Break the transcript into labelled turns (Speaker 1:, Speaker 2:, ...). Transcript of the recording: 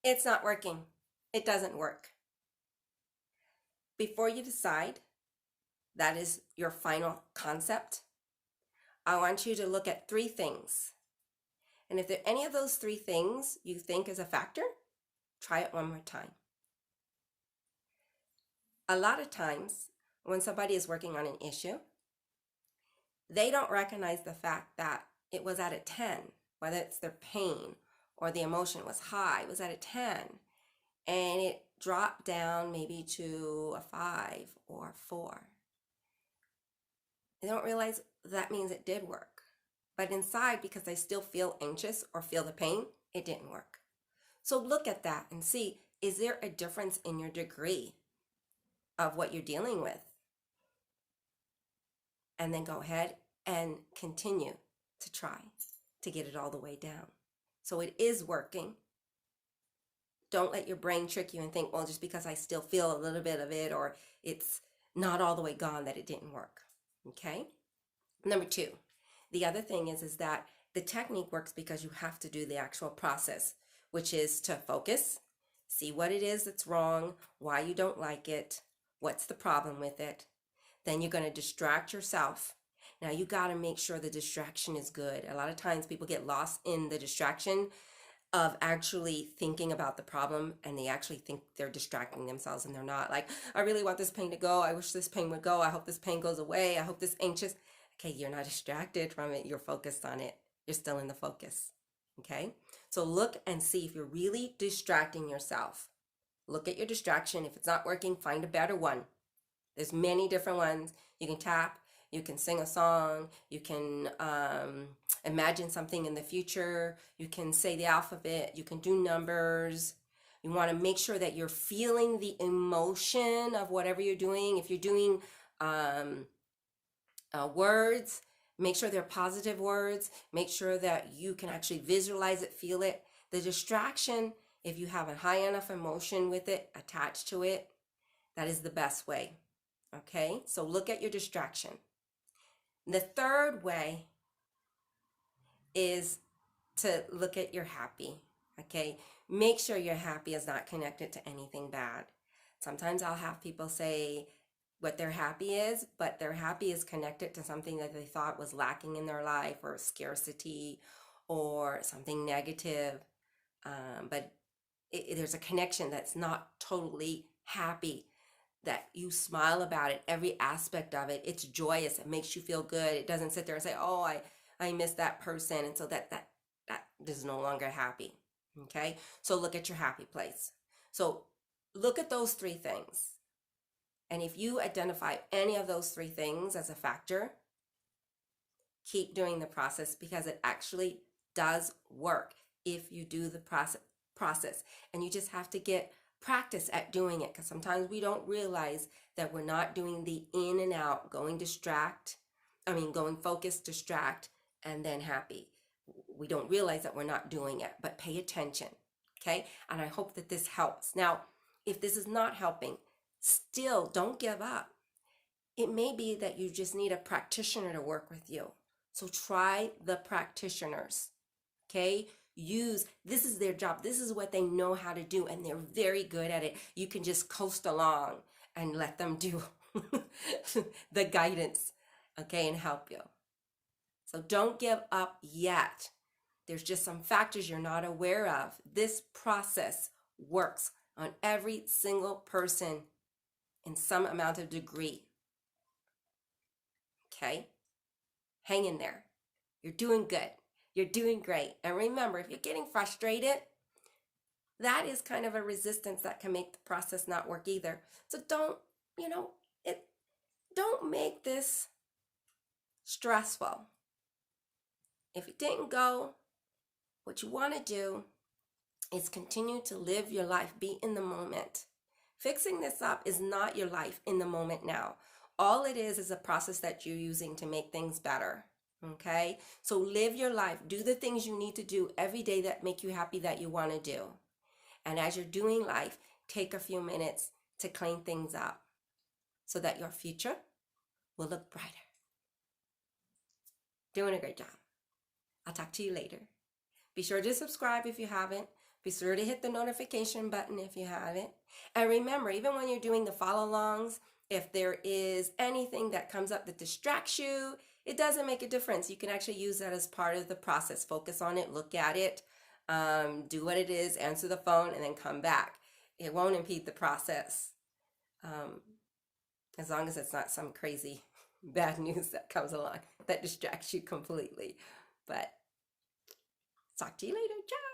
Speaker 1: It's not working. It doesn't work. Before you decide that is your final concept, I want you to look at three things. And if there are any of those three things you think is a factor, try it one more time. A lot of times when somebody is working on an issue, they don't recognize the fact that it was at a 10, whether it's their pain or the emotion was high, it was at a 10, and it dropped down maybe to a 5 or a 4. They don't realize that means it did work. But inside, because they still feel anxious or feel the pain, it didn't work. So look at that and see, is there a difference in your degree of what you're dealing with? And then go ahead and continue to try to get it all the way down. So it is working. Don't let your brain trick you and think, well, just because I still feel a little bit of it or it's not all the way gone, that it didn't work. Okay? Number 2, the other thing is that the technique works because you have to do the actual process, which is to focus, see what it is that's wrong, why you don't like it, what's the problem with it. Then you're going to distract yourself. Now you got to make sure the distraction is good. A lot of times people get lost in the distraction of actually thinking about the problem, and they actually think they're distracting themselves, and they're not. Like, I really want this pain to go. I wish this pain would go. I hope this pain goes away. I hope this anxious. Okay, you're not distracted from it. You're focused on it. You're still in the focus. Okay? So look and see if you're really distracting yourself. Look at your distraction. If it's not working, find a better one. There's many different ones. You can tap. You can sing a song. You can imagine something in the future. You can say the alphabet. You can do numbers. You want to make sure that you're feeling the emotion of whatever you're doing. If you're doing words, make sure they're positive words. Make sure that you can actually visualize it, feel it. The distraction, if you have a high enough emotion with it attached to it, that is the best way. Okay, so look at your distraction. The third way is to look at your happy. Okay, make sure your happy is not connected to anything bad. Sometimes I'll have people say what their happy is, but their happy is connected to something that they thought was lacking in their life, or scarcity, or something negative. But there's a connection that's not totally happy, that you smile about it, every aspect of it. It's joyous. It makes you feel good. It doesn't sit there and say, oh, I miss that person. And so that is no longer happy. Okay. So look at your happy place. So look at those three things. And if you identify any of those three things as a factor, keep doing the process, because it actually does work if you do the process. And you just have to get practice at doing it, because sometimes we don't realize that we're not doing the in and out, going focus, distract, and then happy. We don't realize that we're not doing it, but pay attention. Okay. And I hope that this helps. Now, if this is not helping, still don't give up. It may be that you just need a practitioner to work with you. So try the practitioners. Okay. This is their job. This is what they know how to do, and they're very good at it. You can just coast along and let them do the guidance, okay, and help you. So don't give up yet. There's just some factors you're not aware of. This process works on every single person in some amount of degree. Okay? Hang in there. You're doing good. You're doing great. And remember, if you're getting frustrated, that is kind of a resistance that can make the process not work either. So don't make this stressful. If it didn't go, what you want to do is continue to live your life, be in the moment. Fixing this up is not your life in the moment now. All it is a process that you're using to make things better. Okay, so live your life. Do the things you need to do every day that make you happy, that you want to do. And as you're doing life, take a few minutes to clean things up so that your future will look brighter. Doing a great job. I'll talk to you later. Be sure to subscribe if you haven't. Be sure to hit the notification button if you haven't. And remember, even when you're doing the follow-alongs, if there is anything that comes up that distracts you, it doesn't make a difference. You can actually use that as part of the process. Focus on it, look at it, do what it is, answer the phone, and then come back. It won't impede the process, as long as it's not some crazy bad news that comes along that distracts you completely. But talk to you later. Ciao.